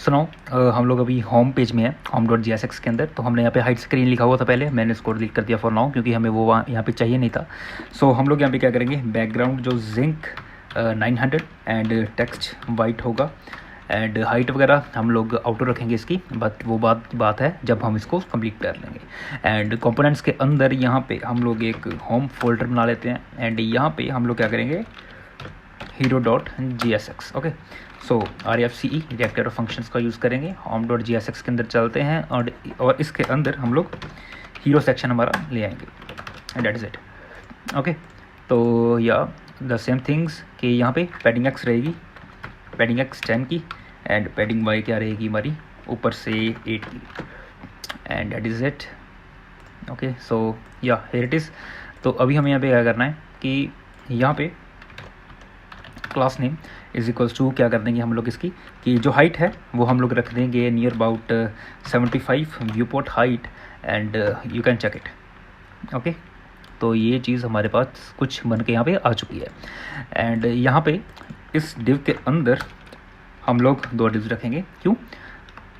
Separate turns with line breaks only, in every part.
सुनाओ हम लोग अभी होम पेज में है home.jsx के अंदर। तो हमने यहाँ पे हाइड स्क्रीन लिखा हुआ था पहले, मैंने इसको डिलीट कर दिया फॉर नाउ क्योंकि हमें वो वहाँ यहाँ पे चाहिए नहीं था। सो हम लोग यहाँ पे क्या करेंगे, बैकग्राउंड जो जिंक 900 एंड टेक्स्ट वाइट होगा एंड हाइट वगैरह हम लोग आउटो रखेंगे इसकी, बट वो बात है जब हम इसको कंप्लीट कर लेंगे। एंड कंपोनेंट्स के अंदर यहाँ पे हम लोग एक होम फोल्डर बना लेते हैं एंड यहाँ पे हम लोग क्या करेंगे, hero.jsx। ओके, सो RFCE रिएक्टर फंक्शंस का यूज़ करेंगे। home.jsx के अंदर चलते हैं और इसके अंदर हम लोग हीरो सेक्शन हमारा ले आएंगे, दैट इज़ इट। ओके, तो या द सेम थिंग्स कि यहाँ पे पैडिंग एक्स रहेगी, पैडिंग एक्स 10 की एंड पैडिंग वाई क्या रहेगी हमारी ऊपर से 8 की, and that is it. Okay, so या हियर इट इज़। तो अभी हमें यहाँ पे क्या करना है कि यहाँ पे class name is equals to क्या कर देंगे हम लोग इसकी, कि जो हाइट है वो हम लोग रख देंगे near about 75 viewport height and you can check it. Okay, तो ये चीज़ हमारे पास कुछ बन के यहाँ पे आ चुकी है। एंड यहाँ पे इस डिव के अंदर हम लोग 2 डिव्स रखेंगे। क्यों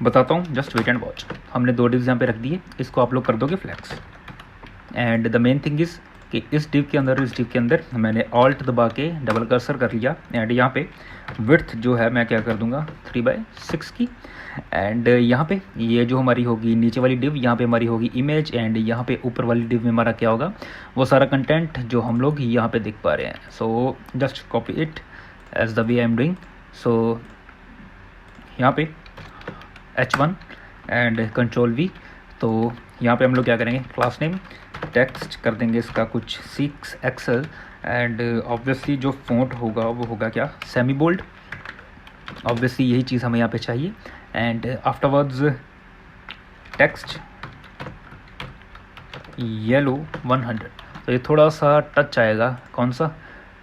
बताता हूँ, जस्ट वेट एंड वॉच। हमने 2 डिव्स यहाँ पे रख दिए, इसको आप लोग कर दोगे flex. And the main thing is कि इस डिव के अंदर मैंने ऑल्ट दबा के डबल कर्सर कर लिया एंड यहाँ पे विड्थ जो है मैं क्या कर दूंगा 3/6 की। एंड यहाँ पे ये जो हमारी होगी नीचे वाली डिव, यहाँ पे हमारी होगी इमेज एंड यहाँ पे ऊपर वाली डिव में हमारा क्या होगा, वो सारा कंटेंट जो हम लोग यहाँ पे देख पा रहे हैं। So just copy it as the way I am doing. So यहाँ पे H1 एंड कंट्रोल V। तो यहाँ पे हम लोग क्या करेंगे, क्लास नेम टेक्स्ट कर देंगे इसका कुछ 6XL एंड ऑब्वियसली जो फ़ॉन्ट होगा वो होगा क्या, सेमी बोल्ड। ऑब्वियसली यही चीज़ हमें यहाँ पे चाहिए। And afterwards text yellow 100। तो ये थोड़ा सा टच आएगा, कौन सा,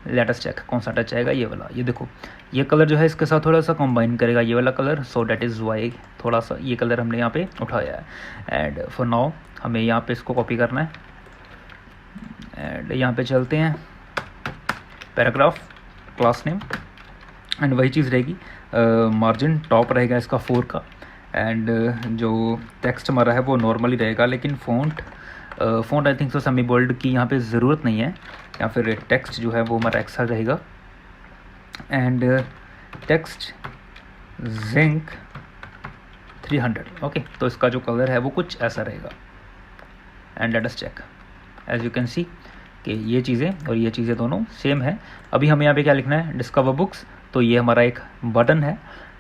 लेट अस चेक कौन सा टच आएगा, ये वाला। ये देखो ये कलर जो है इसके साथ थोड़ा सा कंबाइन करेगा ये वाला colour, so that is why थोड़ा सा ये कलर हमने यहाँ पे उठाया है। एंड फॉर नाउ हमें यहाँ पे इसको कॉपी करना है एंड यहाँ पे चलते हैं पैराग्राफ क्लास नेम एंड वही चीज़ रहेगी। मार्जिन टॉप रहेगा इसका 4 का एंड जो टेक्स्ट हमारा है वो नॉर्मली रहेगा, लेकिन font I think so semi bold की यहाँ पे ज़रूरत नहीं है, या फिर टेक्स्ट जो है वो हमारा एक्स्ट्रा रहेगा। And text zinc 300। ओके, तो इसका जो कलर है वो कुछ ऐसा रहेगा। And let us check, as you can see कि ये चीज़ें और ये चीज़ें दोनों सेम है। अभी हमें यहाँ पे क्या लिखना है, डिस्कवर बुक्स। तो ये हमारा एक बटन है,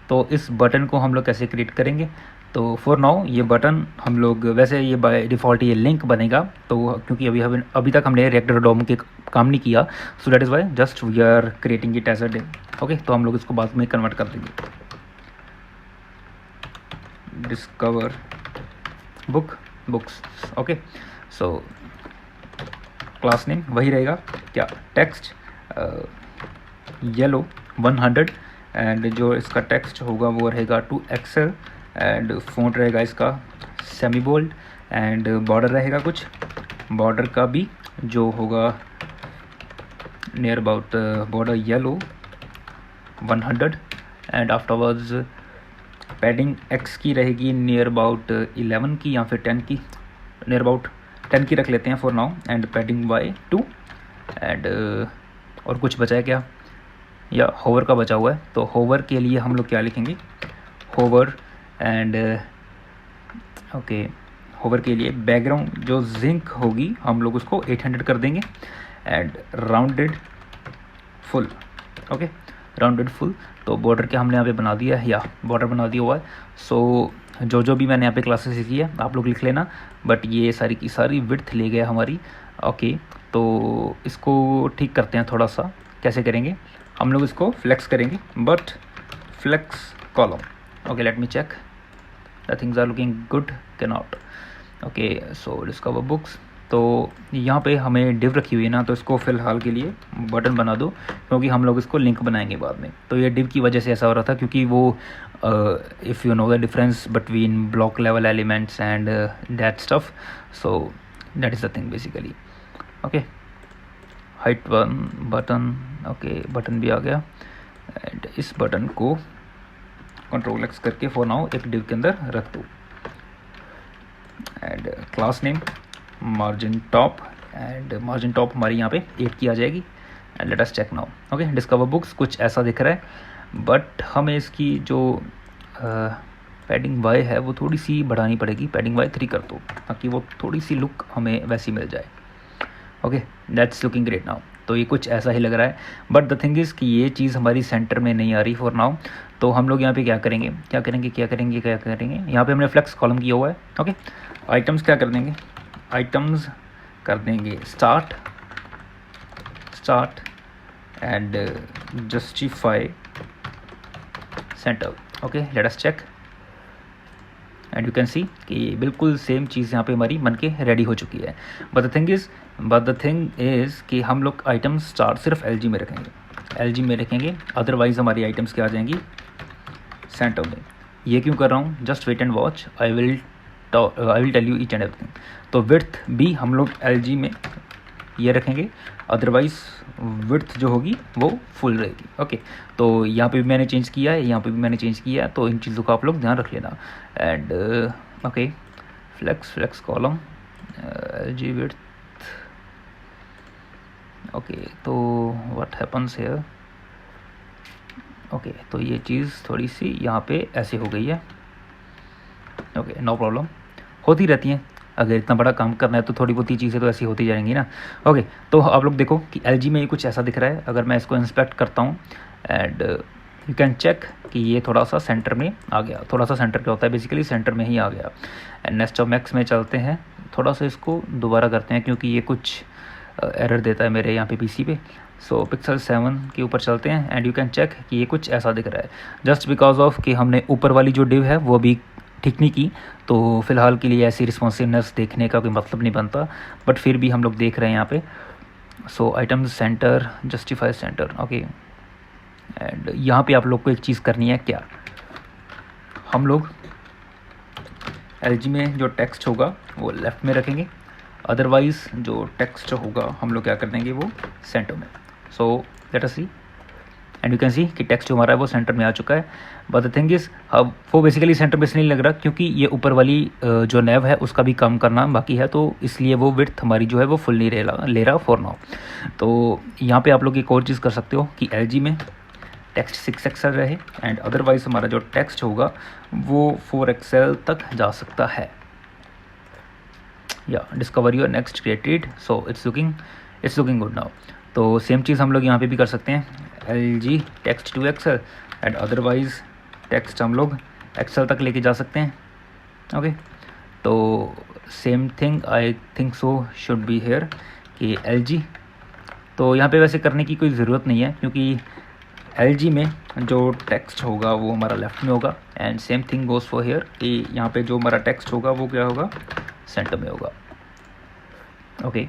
तो इस बटन को हम लोग कैसे क्रिएट करेंगे, तो फॉर नाउ ये बटन हम लोग, वैसे ये बाय डिफ़ॉल्ट ये लिंक बनेगा, तो क्योंकि अभी तक हमने रिएक्टर डॉम के काम नहीं किया, so that is why just we are creating it as a div. Okay, तो हम लोग इसको बाद में कन्वर्ट कर देंगे, discover books. Okay, so class name वही रहेगा क्या, टेक्स्ट येलो 100 एंड जो इसका टेक्स्ट होगा वो रहेगा 2XL एंड फ़ॉन्ट रहेगा इसका सेमी बोल्ड एंड बॉर्डर रहेगा कुछ, बॉर्डर का भी जो होगा near about border yellow 100 and afterwards padding x की रहेगी नियर अबाउट 11 की या फिर 10 की, नियर अबाउट 10 की रख लेते हैं for now. And padding y 2 and और कुछ बचा है क्या, या होवर का बचा हुआ है, तो होवर के लिए हम लोग क्या लिखेंगे, होवर एंड ओके, होवर के लिए बैकग्राउंड जो जिंक होगी हम लोग उसको 800 कर देंगे and rounded full. Okay, rounded full. तो बॉर्डर क्या हमने यहाँ पे बना दिया है, या बॉर्डर बना दिया हुआ है। सो जो भी मैंने यहाँ पे क्लासेस सीखी है आप लोग लिख लेना, बट ये सारी की सारी विड्थ ले गया हमारी। ओके, तो इसको ठीक करते हैं थोड़ा सा, कैसे करेंगे, हम लोग इसको फ्लेक्स करेंगे, but flex column. Okay, let me check the things are looking good के not. Okay, so discover books. तो यहाँ पे हमें डिव रखी हुई है ना, तो इसको फ़िलहाल के लिए बटन बना दो, क्योंकि हम लोग इसको लिंक बनाएंगे बाद में। तो ये डिव की वजह से ऐसा हो रहा था, क्योंकि वो if you know the difference between block level elements and that stuff, so that is the thing basically. Okay, height button, okay button भी आ गया एंड इस बटन को कंट्रोल एक्स करके फॉर नाउ एक डिव के अंदर रख दो and class name margin top and margin top हमारी यहाँ पे 8 की आ जाएगी and let us check now. Okay, discover books कुछ ऐसा दिख रहा है बट हमें इसकी जो पैडिंग वाई है वो थोड़ी सी बढ़ानी पड़ेगी। पैडिंग वाई 3 कर दो ताकि वो थोड़ी सी लुक हमें वैसी मिल जाए। Okay, that's looking great now. तो ये कुछ ऐसा ही लग रहा है बट द थिंग इज़ कि ये चीज़ हमारी सेंटर में नहीं आ रही फॉर नाउ। तो हम लोग यहाँ पे क्या करेंगे यहाँ पे हमने फ्लेक्स कॉलम किया हुआ है। ओके, आइटम्स क्या कर देंगे, आइटम्स कर देंगे start and justify centre. Okay, let us check and you can see कि बिल्कुल सेम चीज़ यहाँ पे हमारी बन के रेडी हो चुकी है। बट द थिंग इज़ कि हम लोग आइटम स्टार्ट सिर्फ एलजी में रखेंगे अदरवाइज़ हमारी आइटम्स क्या आ जाएंगी सेंटर में। ये क्यों कर रहा हूँ, just wait and watch, I will tell you each and everything. तो विड्थ भी हम लोग एलजी में ये रखेंगे अदरवाइज़ विड्थ जो होगी वो फुल रहेगी। ओके, तो यहाँ पे भी मैंने चेंज किया है, यहाँ पे भी मैंने चेंज किया है, तो इन चीज़ों का आप लोग ध्यान रख लेना। And okay, flex column LG width. Okay, तो व्हाट हैपन्स हियर, ओके, तो ये चीज़ थोड़ी सी यहाँ पे ऐसे हो गई है। ओके, नो प्रॉब्लम, होती रहती हैं, अगर इतना बड़ा काम करना है तो थोड़ी बहुत ही चीज़ें तो ऐसी होती जाएंगी ना। ओके, तो आप लोग देखो कि एलजी में ये कुछ ऐसा दिख रहा है। अगर मैं इसको इंस्पेक्ट करता हूँ एंड यू कैन चेक कि ये थोड़ा सा सेंटर में आ गया। थोड़ा सा सेंटर क्या होता है, बेसिकली सेंटर में ही आ गया। एंड नेक्स्ट ऑफ मैक्स में चलते हैं, थोड़ा सा इसको दोबारा करते हैं क्योंकि ये कुछ एरर देता है मेरे यहाँ पे पीसी पे। सो पिक्सल 7 के ऊपर चलते हैं एंड यू कैन चेक कि ये कुछ ऐसा दिख रहा है जस्ट बिकॉज ऑफ कि हमने ऊपर वाली जो डिव है वो भी ठीक नहीं की। तो फ़िलहाल के लिए ऐसी रिस्पॉन्सिवनेस देखने का कोई मतलब नहीं बनता बट फिर भी हम लोग देख रहे हैं यहाँ पे। So item centre justify centre. Okay, and यहाँ पे आप लोग को एक चीज़ करनी है, क्या हम लोग एलजी में जो टेक्स्ट होगा वो लेफ़्ट में रखेंगे अदरवाइज़ जो टेक्स्ट होगा हम लोग क्या कर देंगे वो सेंटर में। So let us see and you can see कि टेक्स्ट जो हमारा है वो सेंटर में आ चुका है। बट द थिंग इज़ अब वो बेसिकली सेंटर में इसलिए नहीं लग रहा क्योंकि ये ऊपर वाली जो नेव है उसका भी काम करना बाकी है, तो इसलिए वो विड्थ हमारी जो है वो फुल नहीं ले रहा फॉर नाउ। तो यहाँ पे आप लोग एक और चीज़ कर सकते हो कि एलजी में टेक्स्ट 6 एक्सेल रहे एंड अदरवाइज़ हमारा जो टेक्स्ट होगा वो 4 एक्सेल तक जा सकता है। या discover your next created, so it's looking good now. तो सेम चीज़ हम लोग यहाँ पे भी कर सकते हैं, LG text 2 Excel and otherwise text हम लोग एक्सेल तक लेके जा सकते हैं। ओके, तो same thing I think so should be here कि LG। तो यहाँ पे वैसे करने की कोई ज़रूरत नहीं है क्योंकि LG में जो टेक्स्ट होगा वो हमारा लेफ़्ट में होगा and same thing goes for here कि यहाँ पे जो हमारा टेक्स्ट होगा वो क्या होगा सेंटर में होगा। ओके,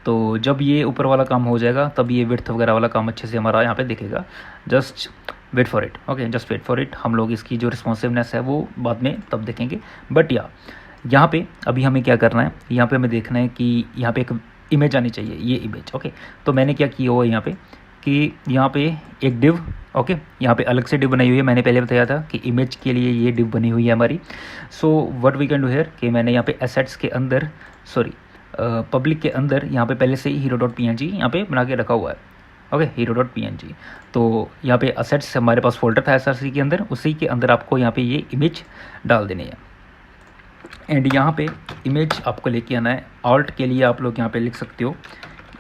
तो जब ये ऊपर वाला काम हो जाएगा तब ये विड्थ वगैरह वाला काम अच्छे से हमारा यहाँ पे दिखेगा। Just wait for it. Okay, just wait for it. हम लोग इसकी जो रिस्पॉन्सिवनेस है वो बाद में तब देखेंगे। बट यहाँ पे अभी हमें क्या करना है, यहाँ पे हमें देखना है कि यहाँ पे एक इमेज आनी चाहिए, ये इमेज। ओके, तो मैंने क्या किया हुआ यहाँ पे कि यहाँ पे एक डिव, ओके, यहाँ पे अलग से डिव बनाई हुई है। मैंने पहले बताया था कि इमेज के लिए ये डिव बनी हुई है हमारी। So what we can do here कि मैंने यहाँ पे एसेट्स के अंदर पब्लिक के अंदर यहाँ पे पहले से ही hero.png यहाँ पे बना के रखा हुआ है। Okay, hero.png। तो यहाँ पे असेट्स हमारे पास फोल्डर था SRC के अंदर, उसी के अंदर आपको यहाँ पे ये इमेज डाल देनी है एंड यहाँ पे इमेज आपको लेके आना है। ऑल्ट के लिए आप लोग यहाँ पे लिख सकते हो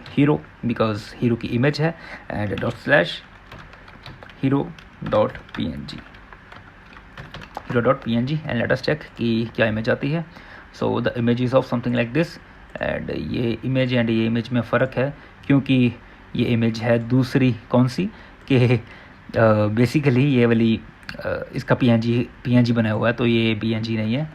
हीरो बिकॉज हीरो की इमेज है and hero.png and let us check कि क्या इमेज आती है। So the image is off something like this and ये इमेज एंड ये इमेज में फ़र्क है क्योंकि ये इमेज है दूसरी कौन सी कि बेसिकली ये वाली इसका PNG बनाया हुआ है, तो ये PNG नहीं है।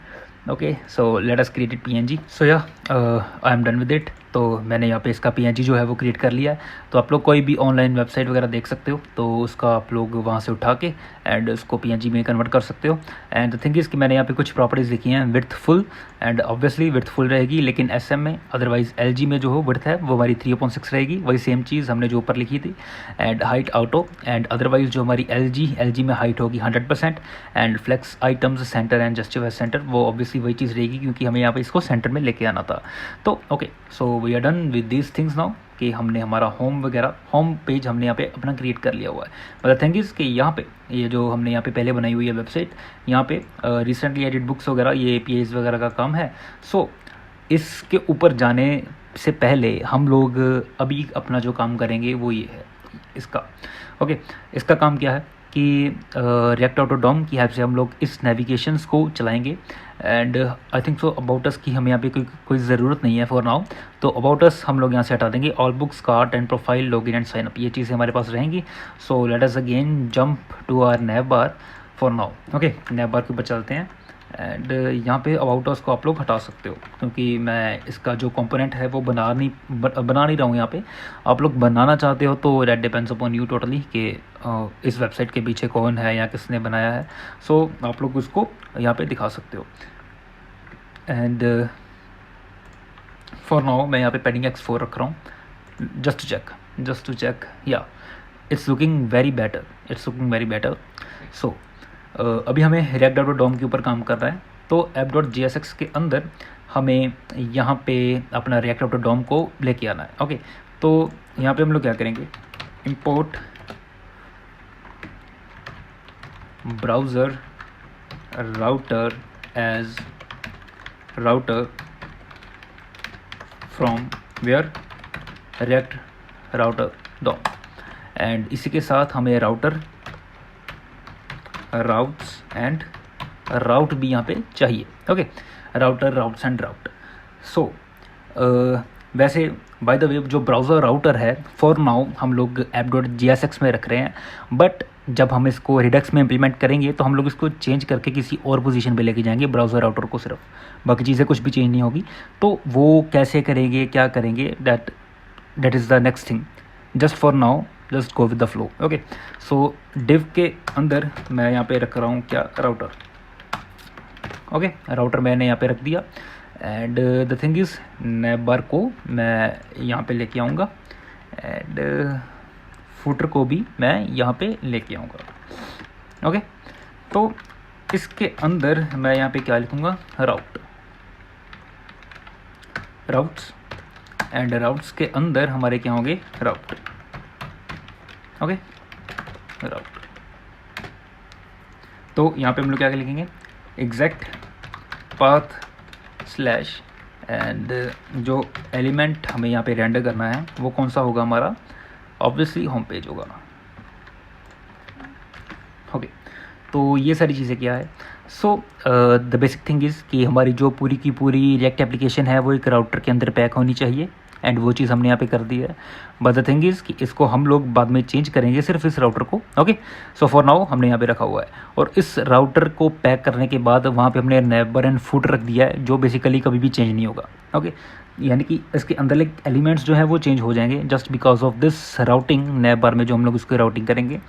ओके, सो लेट अस क्रिएट PNG। सो या I am done with it. तो मैंने यहाँ पे इसका पीएनजी जो है वो क्रिएट कर लिया है। तो आप लोग कोई भी ऑनलाइन वेबसाइट वगैरह देख सकते हो, तो उसका आप लोग वहाँ से उठा के एंड उसको पीएनजी में कन्वर्ट कर सकते हो। एंड द थिंग इज़ कि मैंने यहाँ पे कुछ प्रॉपर्टीज़ लिखी हैं, width full, and obviously width full रहेगी, लेकिन एसएम में, अदरवाइज एलजी में जो हो विड्थ है वो हमारी 3/6 रहेगी, वही सेम चीज़ हमने जो ऊपर लिखी थी। And height auto, and otherwise जो हमारी एलजी में हाइट होगी 100%, and flex items center and justify center, वो ऑब्वियसली वही चीज़ रहेगी क्योंकि हमें यहाँ पे इसको सेंटर में लेके आना था। तो okay, so we are done with these things now, कि हमने हमारा होम पेज हमने यहाँ पे अपना क्रिएट कर लिया हुआ है। बट द थिंग इज़ कि यहाँ पे ये जो हमने यहाँ पे पहले बनाई हुई है वेबसाइट, यहाँ पे रिसेंटली एडिट बुक्स वगैरह, ये APIs वगैरह का काम है। सो इसके ऊपर जाने से पहले हम लोग अभी अपना जो काम करेंगे वो ये है इसका। ओके, इसका काम क्या है कि रिएक्ट ऑटो डॉम की हेल्प से हम लोग इस नेविगेशंस को चलाएंगे। And I think so about us की हमें यहाँ पे कोई ज़रूरत नहीं है फॉर नाउ, तो अबाउट अस हम लोग यहाँ से हटा देंगे। All books, cart and profile, login and sign up, ये चीज़ें हमारे पास रहेंगी। So let us again jump to our nav bar for now. Okay, nav bar के ऊपर चलते हैं एंड यहाँ पे अबाउट अस को आप लोग हटा सकते हो, क्योंकि मैं इसका जो कंपोनेंट है वो बना नहीं रहा हूँ यहाँ पे। आप लोग बनाना चाहते हो तो that depends upon you totally, कि इस वेबसाइट के पीछे कौन है या किसने बनाया है। सो आप लोग उसको यहाँ पे दिखा सकते हो। एंड फॉर नाउ मैं यहाँ पे पैडिंग X4 रख रहा हूँ, जस्ट टू चेक, या इट्स लुकिंग वेरी बेटर। सो अभी हमें react.dom के ऊपर काम कर रहा है, तो app.jsx के अंदर हमें यहाँ पे अपना react.dom को लेके आना है। ओके, तो यहाँ पे हम लोग क्या करेंगे, import browser router as router from where react router dom, and इसी के साथ हमें राउटर, राउट्स एंड राउट भी यहाँ पे चाहिए। ओके, राउटर, राउट्स एंड राउट। सो वैसे बाय द वे जो ब्राउज़र राउटर है फॉर नाउ हम लोग app.jsx में रख रहे हैं, बट जब हम इसको रिडक्स में इम्प्लीमेंट करेंगे तो हम लोग इसको चेंज करके किसी और पोजीशन पे लेके जाएंगे ब्राउज़र राउटर को, सिर्फ बाकी चीज़ें कुछ भी चेंज नहीं होगी। तो वो कैसे करेंगे, क्या करेंगे, that is the next thing. Just for now just go with the flow. Okay, so div के अंदर मैं यहाँ पे रख रहा हूँ क्या, राउटर। ओके, राउटर मैंने यहाँ पे रख दिया। एंड द थिंग इज़ नैव बार को मैं यहाँ पे लेके आऊँगा, एंड फुटर को भी मैं यहाँ पे लेके आऊँगा। ओके, तो इसके अंदर मैं यहाँ पे क्या लिखूँगा, राउट्स, एंड राउट्स के अंदर हमारे क्या होंगे, राउट। ओके, राउट। तो यहाँ पे हम लोग क्या लिखेंगे, एग्जैक्ट पाथ स्लैश, एंड जो एलिमेंट हमें यहाँ पे रेंडर करना है वो कौन सा होगा हमारा, ऑब्वियसली होम पेज होगा। ओके, तो ये सारी चीज़ें क्या है। So the basic thing is कि हमारी जो पूरी की पूरी रिएक्ट एप्लीकेशन है वो एक राउटर के अंदर पैक होनी चाहिए, एंड वो चीज़ हमने यहाँ पे कर दी है। बट द थिंग इज़ कि इसको हम लोग बाद में चेंज करेंगे सिर्फ इस राउटर को। ओके, सो फॉर नाउ हमने यहाँ पे रखा हुआ है, और इस राउटर को पैक करने के बाद वहाँ पे हमने नेबर एंड फुट रख दिया है, जो बेसिकली कभी भी चेंज नहीं होगा। ओके, यानी कि इसके अंदर एलिमेंट्स जो है वो चेंज हो जाएंगे just because of this routing, nav bar में जो हम लोग उसको राउटिंग करेंगे।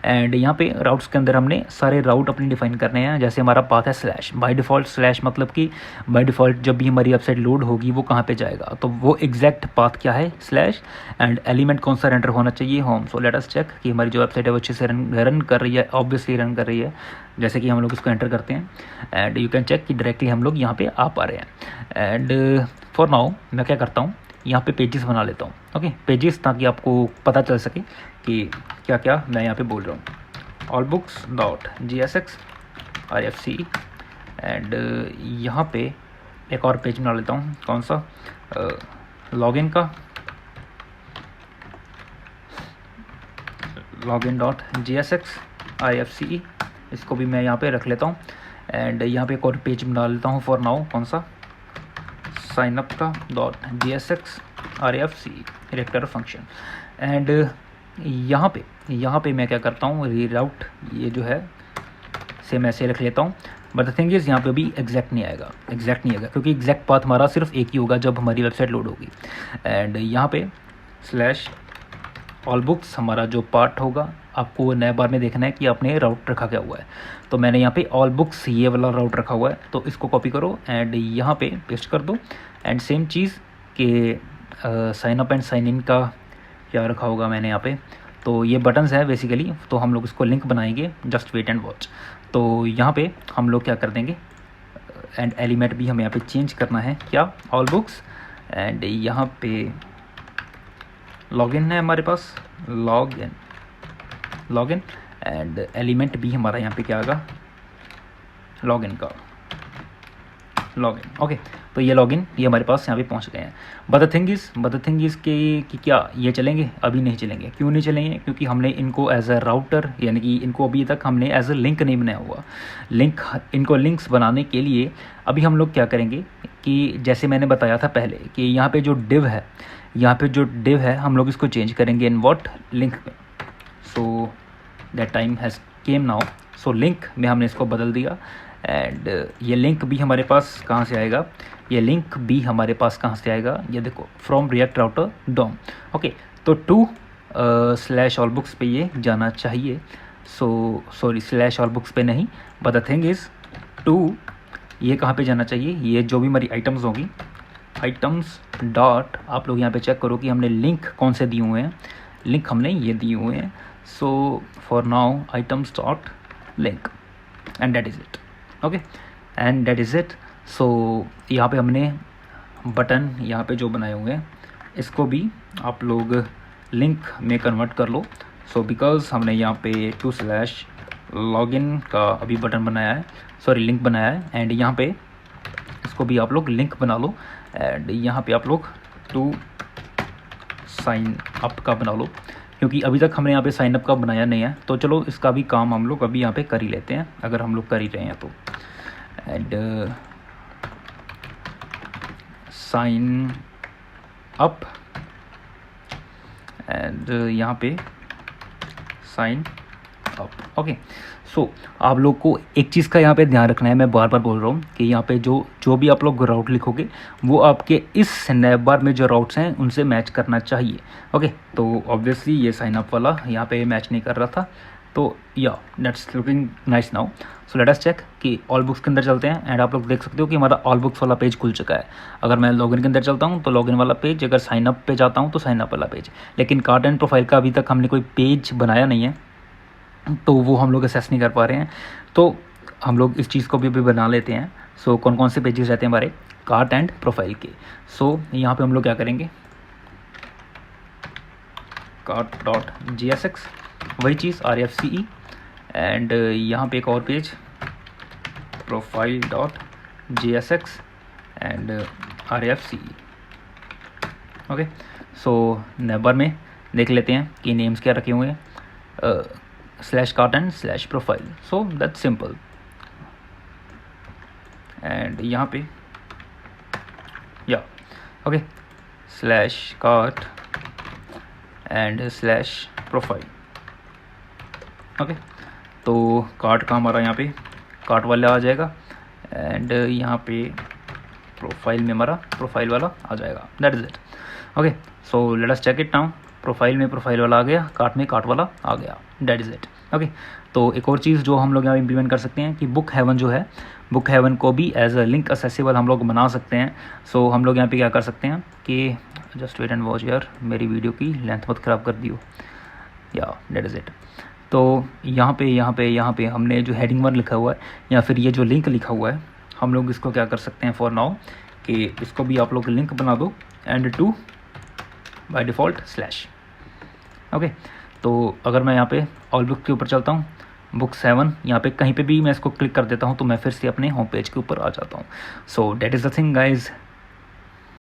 एंड यहाँ पे राउट्स के अंदर हमने सारे राउट अपनी डिफाइन करने हैं। जैसे हमारा पाथ है स्लैश, बाय डिफ़ॉल्ट स्लैश मतलब कि बाय डिफ़ॉल्ट जब भी हमारी वेबसाइट लोड होगी वो कहाँ पे जाएगा, तो वो एग्जैक्ट पाथ क्या है, स्लैश, एंड एलिमेंट कौन सा रेंडर होना चाहिए, home. So let us check कि हमारी जो वेबसाइट है वो अच्छे से रन कर रही है, ऑब्वियसली रन कर रही है। जैसे कि हम लोग इसको एंटर करते हैं, एंड यू कैन चेक कि डायरेक्टली हम लोग यहाँ पे आ पा रहे हैं। एंड फॉर नाउ मैं क्या करता हूँ, यहाँ पे पेजेस बना लेता हूँ। ओके, पेजेस, ताकि आपको पता चल सके कि क्या क्या मैं यहाँ पे बोल रहा हूँ। All books dot JSX RFC, and यहाँ पे एक और पेज बना लेता हूँ, कौन सा, लॉगिन का, लॉगिन डॉट JSX RFC, इसको भी मैं यहाँ पे रख लेता हूँ। एंड यहाँ पे एक और पेज बना लेता हूँ फॉर नाउ, कौन सा, साइनअप का dot JSX RFC reactor function. And यहाँ पे मैं क्या करता हूँ, रीराउट, ये जो है सेम ऐसे रख लेता हूँ। बट द थिंग इज़ यहाँ पे भी एग्जैक्ट नहीं आएगा, क्योंकि एग्जैक्ट पाथ हमारा सिर्फ एक ही होगा जब हमारी वेबसाइट लोड होगी। एंड यहाँ पे स्लैश ऑल बुक्स हमारा जो पार्ट होगा, आपको नए बार में देखना है कि आपने राउट रखा क्या हुआ है। तो मैंने यहाँ पे ऑल बुक्स ये वाला राउट रखा हुआ है, तो इसको कॉपी करो एंड यहाँ पे पेस्ट कर दो। एंड सेम चीज़ के sign up and sign in का क्या रखा होगा मैंने यहाँ पे, तो ये बटन्स है बेसिकली, तो हम लोग इसको लिंक बनाएंगे, जस्ट वेट एंड वॉच। तो यहाँ पे हम लोग क्या कर देंगे, एंड एलिमेंट भी हमें यहाँ पे चेंज करना है, क्या, ऑल बुक्स। एंड यहाँ पे लॉगिन है हमारे पास, लॉगिन एंड एलिमेंट भी हमारा यहाँ पे क्या आएगा, लॉगिन का, लॉगिन। ओके, तो ये लॉगिन ये हमारे पास यहाँ पे पहुँच गए हैं। बट द थिंग इज़ कि क्या ये चलेंगे? अभी नहीं चलेंगे। क्यों नहीं चलेंगे? क्योंकि हमने इनको एज अ राउटर, यानी कि इनको अभी तक हमने एज अ लिंक नहीं बनाया हुआ। इनको लिंक्स बनाने के लिए अभी हम लोग क्या करेंगे कि जैसे मैंने बताया था पहले कि यहाँ पे जो डिव है, हम लोग इसको चेंज करेंगे इन व्हाट, लिंक में। So that time has came now. So link में हमने इसको बदल दिया। एंड ये लिंक भी हमारे पास कहाँ से आएगा, ये देखो, from react router dom. Okay, तो टू स्लैश ऑल बुक्स पे ये जाना चाहिए। सॉरी, स्लैश ऑल बुक्स पे नहीं, but the thing is to ये कहाँ पे जाना चाहिए, ये जो भी हमारी आइटम्स होगी, आइटम्स डॉट, आप लोग यहाँ पे चेक करो कि हमने लिंक कौन से दिए हुए हैं। लिंक हमने ये दिए हुए हैं। So for now items dot link and that is it. Okay, and that is it. So यहाँ पे हमने बटन यहाँ पे जो बनाए हुए हैं, इसको भी आप लोग लिंक में कन्वर्ट कर लो। सो बिकॉज हमने यहाँ पे टू स्लैश लॉगिन का अभी बटन बनाया है, सॉरी लिंक बनाया है। एंड यहाँ पे इसको भी आप लोग लिंक बना लो। एंड यहाँ पे आप लोग टू साइन अप का बना लो, क्योंकि अभी तक हमने यहाँ पे साइन अप का बनाया नहीं है। तो चलो इसका भी काम हम लोग अभी यहाँ पे कर ही लेते हैं, अगर हम लोग कर ही रहे हैं तो। एंड साइन अप एंड यहाँ पे साइन अप। ओके, सो आप लोग को एक चीज़ का यहाँ पे ध्यान रखना है, मैं बार बार बोल रहा हूँ कि यहाँ पे जो भी आप लोग राउट लिखोगे वो आपके इस नैब बार में जो राउट्स हैं उनसे मैच करना चाहिए। ओके, तो ऑब्वियसली ये साइन अप वाला यहाँ पे मैच नहीं कर रहा था, तो या that's looking nice now. So let us check कि ऑल बुक्स के अंदर चलते हैं। एंड आप लोग देख सकते हो कि हमारा ऑल बुक्स वाला पेज खुल चुका है। अगर मैं लॉगिन के अंदर चलता हूँ तो लॉगिन वाला पेज, अगर साइन अप पे जाता हूँ तो साइन अप वाला पेज। लेकिन कार्ट एंड प्रोफाइल का अभी तक हमने कोई पेज बनाया नहीं है, तो वो हम लोग असेस नहीं कर पा रहे हैं। तो हम लोग इस चीज़ को भी बना लेते हैं। सो कौन कौन से पेजेस रहते हैं हमारे कार्ट एंड प्रोफाइल के। सो यहाँ पे हम लोग क्या करेंगे, cart.jsx, वही चीज़ RFCE। एंड यहाँ पे एक और page profile.jsx and RFCE। Okay, so neighbour में देख लेते हैं कि नेम्स क्या रखे हुए हैं, slash cart and slash profile. So that's simple. And यहाँ पे या okay, slash cart and slash profile. Okay, तो कार्ट का हमारा यहाँ पे कार्ट वाला आ जाएगा। एंड यहाँ पे प्रोफाइल में हमारा प्रोफाइल वाला आ जाएगा। That is it. Okay, so let us check it now. Profile में प्रोफाइल वाला आ गया, कार्ट में कार्ट वाला आ गया। That is it. ओके, तो एक और चीज़ जो हम लोग यहाँ इम्प्लीमेंट कर सकते हैं कि बुक हेवन जो है, बुक हेवन को भी एज अ लिंक असेसिबल हम लोग बना सकते हैं। सो हम लोग यहाँ पे क्या कर सकते हैं कि जस्ट वेट एंड वॉच यार, मेरी वीडियो की लेंथ मत ख़राब कर दियो। या दैट इज़ इट। तो यहाँ पे हमने जो हेडिंग 1 लिखा हुआ है या फिर ये जो लिंक लिखा हुआ है, हम लोग इसको क्या कर सकते हैं फॉर नाउ कि इसको भी आप लोग लिंक बना दो। And to by default slash. Okay, तो अगर मैं यहाँ पे ऑल बुक के ऊपर चलता हूँ, बुक 7 यहाँ पे कहीं पे भी मैं इसको क्लिक कर देता हूँ तो मैं फिर से अपने होम पेज के ऊपर आ जाता हूँ। सो that is the thing guys.